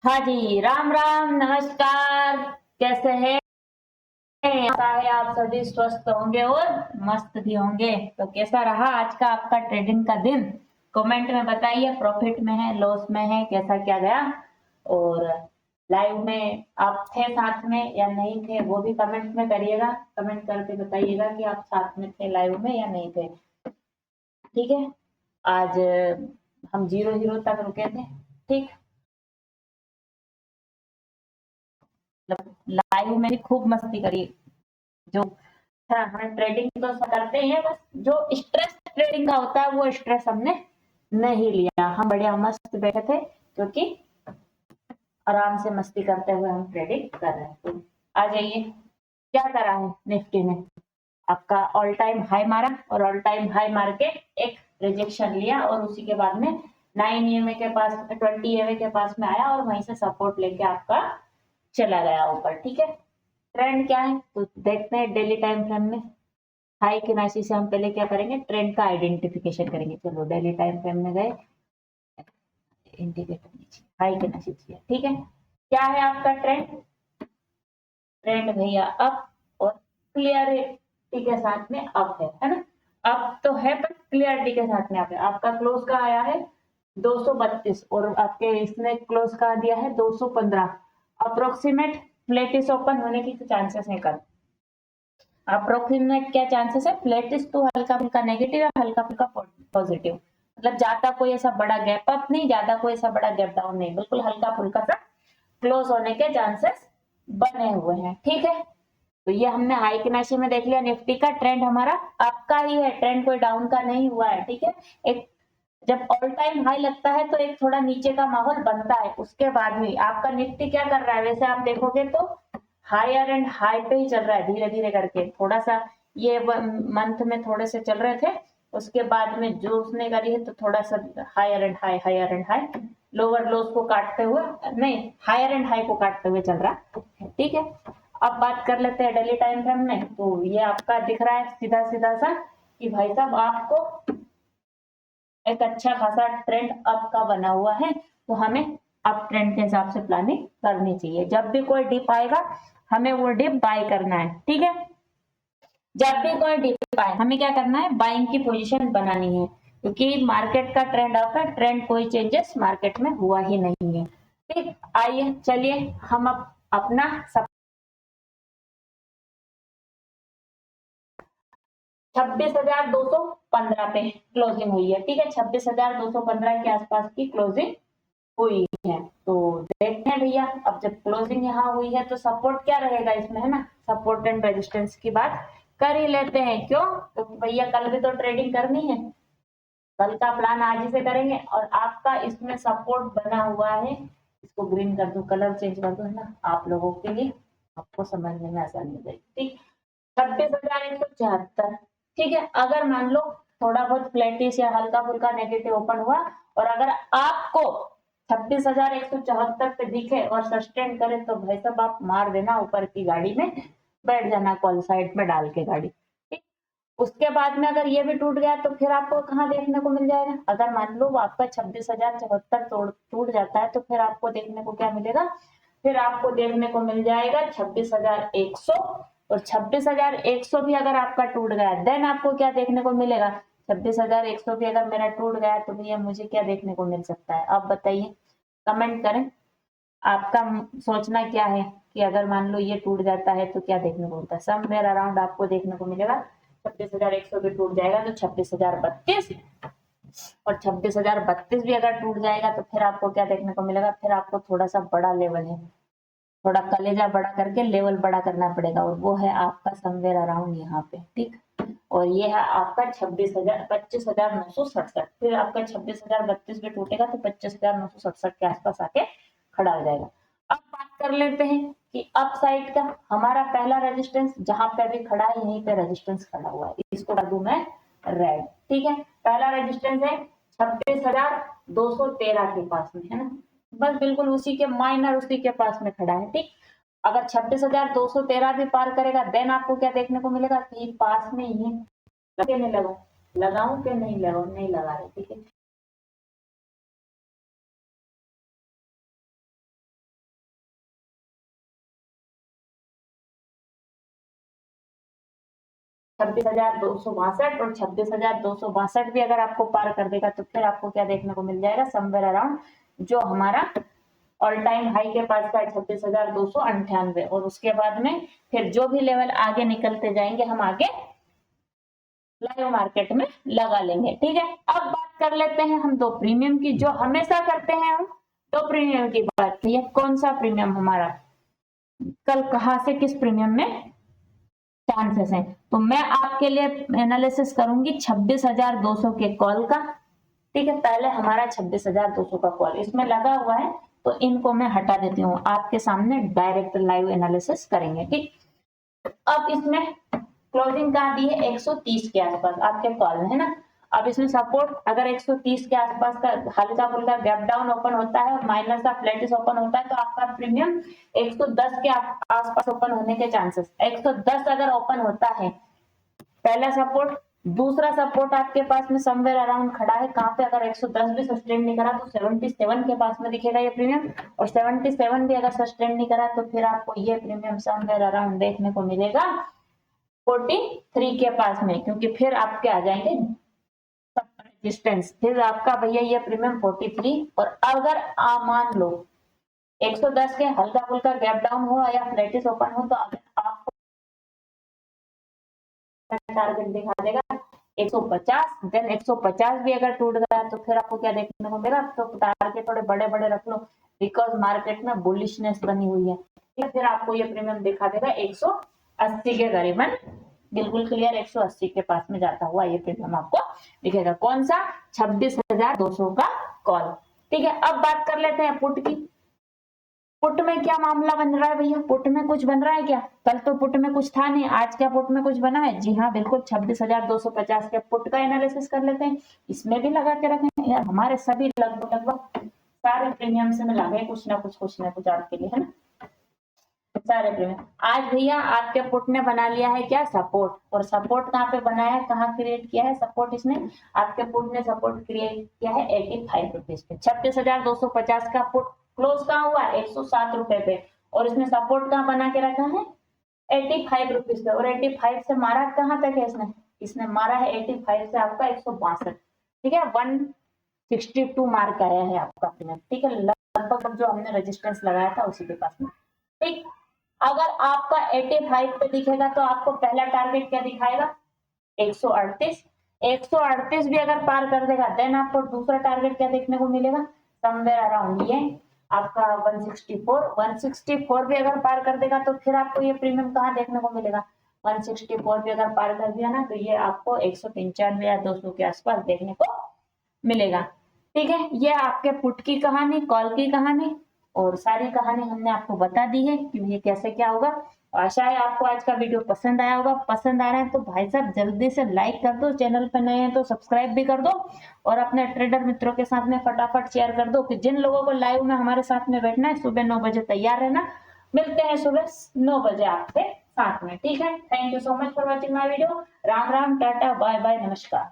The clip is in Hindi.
हाँ जी, राम राम, नमस्कार। कैसे हैं? आशा है आप सभी स्वस्थ होंगे और मस्त भी होंगे। तो कैसा रहा आज का आपका ट्रेडिंग का दिन? कमेंट में बताइए, प्रॉफिट में है, लॉस में है, कैसा क्या गया। और लाइव में आप थे साथ में या नहीं थे, वो भी कमेंट में करिएगा। कमेंट करके बताइएगा कि आप साथ में थे लाइव में या नहीं थे। ठीक है। आज हम 0-0 तक रुके थे। ठीक। लाइव में भी खूब मस्ती करी। जो हाँ, हमें ट्रेडिंग तो करते ही हैं, बस जो स्ट्रेस ट्रेडिंग का होता है वो स्ट्रेस हमने नहीं लिया। हम बढ़िया मस्त बैठे थे, क्योंकि आराम से मस्ती करते हुए हम ट्रेडिंग कर रहे थे। आ जाइए। क्या करा है निफ्टी ने? आपका ऑल टाइम हाई मारा और ऑल टाइम हाई मार के एक रिजेक्शन लिया, और उसी के बाद में 9 ईएमए के पास, 20 ईएमए के पास में आया, और वहीं से सपोर्ट लेके आपका चला गया ऊपर। ठीक है। ट्रेंड क्या है तो देखते हैं डेली टाइम फ्रेम में। हाई के मैसेज से हम पहले क्या करेंगे, ट्रेंड का आइडेंटिफिकेशन करेंगे। चलो डेली टाइम फ्रेम में गए, इंडिकेटर नीचे हाई के मैसेज किया। ठीक है। क्या है आपका ट्रेंड? ट्रेंड भैया अप, और क्लियरिटी के साथ में अप है ना? अप तो है पर क्लियरिटी के साथ में अप है। आपका क्लोज का आया है 232, और आपके इसने क्लोज का दिया है 215। अप्रोक्सीमेट फ्लैटिस ओपन होने की चांसेस है कल। अप्रोक्सीमेट क्या चांसेस है? फ्लैटिस तो हल्का फुल्का नेगेटिव है, हल्का फुल्का पॉजिटिव। मतलब ज्यादा कोई ऐसा बड़ा गैप अप नहीं, ज्यादा कोई ऐसा बड़ा गैप डाउन नहीं, बिल्कुल हल्का फुल्का सा क्लोज होने के चांसेस बने हुए हैं। ठीक है। तो ये हमने हाई के नशे में देख लिया। निफ्टी का ट्रेंड हमारा आपका ही है, ट्रेंड कोई डाउन का नहीं हुआ है। ठीक है। एक जब ऑल टाइम हाई लगता है तो एक थोड़ा नीचे का माहौल बनता है, उसके बाद में आपका निफ्टी क्या कर रहा है, वैसे आप देखोगे तो हायर एंड हाई पे ही चल रहा है, धीरे धीरे करके। थोड़ा सा ये मंथ में थोड़े से चल रहे थे, उसके बाद में जो उसने करी है तो थोड़ा सा higher and high, higher and high, lower lows को काटते हुए, नहीं हायर एंड हाई को काटते हुए चल रहा है। ठीक है। अब बात कर लेते हैं डेली टाइम फ्रेम में। तो ये आपका दिख रहा है सीधा सीधा सा कि भाई साहब आपको एक अच्छा खासा ट्रेंड अप का बना हुआ है, तो हमें अप ट्रेंड के हिसाब से प्लानिंग करनी चाहिए। जब भी कोई डिप आएगा हमें वो डिप बाय करना है। ठीक है। जब भी कोई डिप आए हमें क्या करना है, बाइंग की पोजीशन बनानी है, क्योंकि मार्केट का ट्रेंड अप है, ट्रेंड कोई चेंजेस मार्केट में हुआ ही नहीं है। ठीक। आइए चलिए हम अब अपना सब 26,215 पे क्लोजिंग हुई है। ठीक है। 26,215 के आसपास की क्लोजिंग हुई है। तो देखते हैं भैया, अब जब क्लोजिंग यहाँ हुई है तो सपोर्ट क्या रहेगा इसमें, है ना? सपोर्ट एंड रेजिस्टेंस की बात कर ही लेते हैं। क्यों? क्योंकि भैया कल भी तो ट्रेडिंग करनी है। कल का प्लान आज ही से करेंगे, और आपका इसमें सपोर्ट बना हुआ है। इसको ग्रीन कर दो, कलर चेंज कर दो, है ना, आप लोगों के लिए, आपको समझने में आसानी हो जाएगी। ठीक। 26,174। ठीक है। अगर मान लो थोड़ा बहुत फ्लैटिश या हल्का फुल्का नेगेटिव ओपन हुआ, और अगर आपको 26,174 पे दिखे और सस्टेन करे, तो भाई साहब आप मार देना ऊपर की गाड़ी में, बैठ जाना कॉल साइड में डाल के गाड़ी। ठीक। उसके बाद में अगर ये भी टूट गया तो फिर आपको कहाँ देखने को मिल जाएगा? अगर मान लो आपका 26,074 तोड़ टूट जाता है, तो फिर आपको देखने को क्या मिलेगा? फिर आपको देखने को मिल जाएगा 26,100। और 26,100 भी अगर आपका टूट गया, देन आपको क्या देखने को मिलेगा? 26,100 भी अगर मेरा टूट गया तो भैया मुझे क्या देखने को मिल सकता है, आप बताइए, कमेंट करें। आपका सोचना क्या है कि अगर मान लो ये टूट जाता है तो क्या देखने को मिलता है? समवेयर अराउंड आपको देखने को मिलेगा 26,100 भी टूट जाएगा तो 26,032, और 26,032 भी अगर टूट जाएगा तो फिर आपको क्या देखने को मिलेगा? फिर आपको थोड़ा सा बड़ा लेवल है, थोड़ा कलेजा बड़ा करके लेवल बड़ा करना पड़ेगा, और वो है आपका समवेयर अराउंड यहाँ पे। ठीक। और ये है आपका 25,967। फिर आपका 26,032 भी टूटेगा तो 25,967 के आसपास आके खड़ा हो जाएगा। अब बात कर लेते हैं कि अप साइड का हमारा पहला रेजिस्टेंस जहां पे अभी खड़ा है, यहीं पे रेजिस्टेंस खड़ा हुआ है, इसको कर दूं मैं रेड। ठीक है। पहला रेजिस्टेंस है 26,213 के पास में, है ना? बस बिल्कुल उसी के माइनर, उसी के पास में खड़ा है। ठीक। अगर 26,213 भी पार करेगा, देन आपको क्या देखने को मिलेगा कि पास में ही है। नहीं लगा, लगाऊं कि नहीं लगाऊं? नहीं लगा रहे। ठीक है। 26,262 और 26,262 भी अगर आपको पार कर देगा तो फिर आपको क्या देखने को मिल जाएगा, समवेयर अराउंड जो हमारा ऑल टाइम हाई के पास का 26,298 और उसके बाद में फिर जो भी लेवल आगे निकलते जाएंगे हम आगे लाइव मार्केट में लगा लेंगे। ठीक है, अब बात कर लेते हैं हम दो प्रीमियम की, जो हमेशा करते हैं हम दो प्रीमियम की बात की है। कौन सा प्रीमियम हमारा कल कहां से किस प्रीमियम में चांसेस हैं, तो मैं आपके लिए एनालिसिस करूंगी 26,200 के कॉल का। ठीक है, पहले हमारा 26,200 का कॉल इसमें लगा हुआ है, तो इनको मैं हटा देती हूँ, आपके सामने डायरेक्ट लाइव एनालिसिस करेंगे। ठीक, अब इसमें क्लोजिंग कहाँ दी है, 130 के आसपास आपके कॉल में है ना। अब इसमें सपोर्ट अगर 130 के आसपास का हल्का फुल्का गैप डाउन ओपन होता है और माइनस का फ्लैटिस ओपन होता है तो आपका प्रीमियम 110 के आसपास ओपन होने के चांसेस। 110 अगर ओपन होता है पहला सपोर्ट, दूसरा सपोर्ट आपके पास में समवेयर अराउंड खड़ा है कहां पे, अगर 110 भी सस्टेन नहीं करा तो 77 के पास में दिखेगा ये प्रीमियम, और 77 भी अगर सस्टेन नहीं करा तो फिर आपको ये प्रीमियम समवेयर अराउंड देखने को मिलेगा 43 के पास में, क्योंकि फिर आपके आ जाएंगे रेजिस्टेंस, फिर आपका भैया ये प्रीमियम 43। और अगर मान लो 110 के हल्का फुल्का गैप डाउन हो या फ्लैटिस ओपन हो तो आपको टारगेट दिखा देगा 150, देन 150 भी अगर टूट गया तो फिर आपको क्या देखने को मिलेगा, तो टारगेट थोड़े बड़े बड़े रख लो बिकॉज मार्केट में बुलिशनेस बनी हुई है। फिर आपको ये प्रीमियम दिखा देगा 180 के करीबन, बिल्कुल क्लियर 180 के पास में जाता हुआ ये प्रीमियम आपको दिखेगा। कौन सा, 26,200 का कॉल। ठीक है, अब बात कर लेते हैं पुट की। पुट में क्या मामला बन रहा है भैया, पुट में कुछ बन रहा है क्या, कल तो पुट में कुछ था नहीं, आज क्या पुट में कुछ बना है। जी हाँ बिल्कुल, 26,250 के पुट का एनालिसिस कर लेते हैं। इसमें भी लगा के रखें यार, हमारे सभी लगभग सारे प्रीमियम से में लगे कुछ ना कुछ आपके लिए, है ना, सारे प्रीमियम। आज भैया आपके पुट ने बना लिया है क्या, सपोर्ट, और सपोर्ट कहाँ पे बनाया है, कहाँ क्रिएट किया है सपोर्ट, इसने आपके पुट ने सपोर्ट क्रिएट किया है 85 रुपीज पे। 26,250 का पुट क्लोज कहाँ हुआ, 107 रुपए पे, और इसने सपोर्ट कहाँ बना के रखा है 85 रुपीज पे, और 85 से मारा कहाँ तक है इसने मारा है 85 से आपका 162। ठीक है, 162 मार्क आया है आपका प्रीमियम। ठीक है, लगभग जो हमने रेजिस्टेंस लगाया था उसी के पास में। ठीक, अगर आपका 85 पे दिखेगा तो आपको पहला टारगेट क्या दिखाएगा 138। 138 भी अगर पार कर देगा देन आपको दूसरा टारगेट क्या देखने को मिलेगा, समवेयर अराउंड ये आपका 164 भी अगर पार कर देगा तो फिर आपको ये प्रीमियम कहाँ देखने को मिलेगा, 164 भी अगर पार कर दिया ना तो ये आपको 195 या 200 के आसपास देखने को मिलेगा। ठीक है, ये आपके पुट की कहानी, कॉल की कहानी और सारी कहानी हमने आपको बता दी है कि ये कैसे क्या होगा। आशा है आपको आज का वीडियो पसंद आया होगा। पसंद आ रहा है तो भाई साहब जल्दी से लाइक कर दो, चैनल पर नए हैं तो सब्सक्राइब भी कर दो, और अपने ट्रेडर मित्रों के साथ में फटाफट शेयर कर दो कि जिन लोगों को लाइव में हमारे साथ में बैठना है सुबह 9 बजे तैयार रहना। मिलते हैं सुबह 9 बजे आपसे साथ में। ठीक है, thank you so much for watching my video. Ram Ram, tata, bye bye, नमस्कार।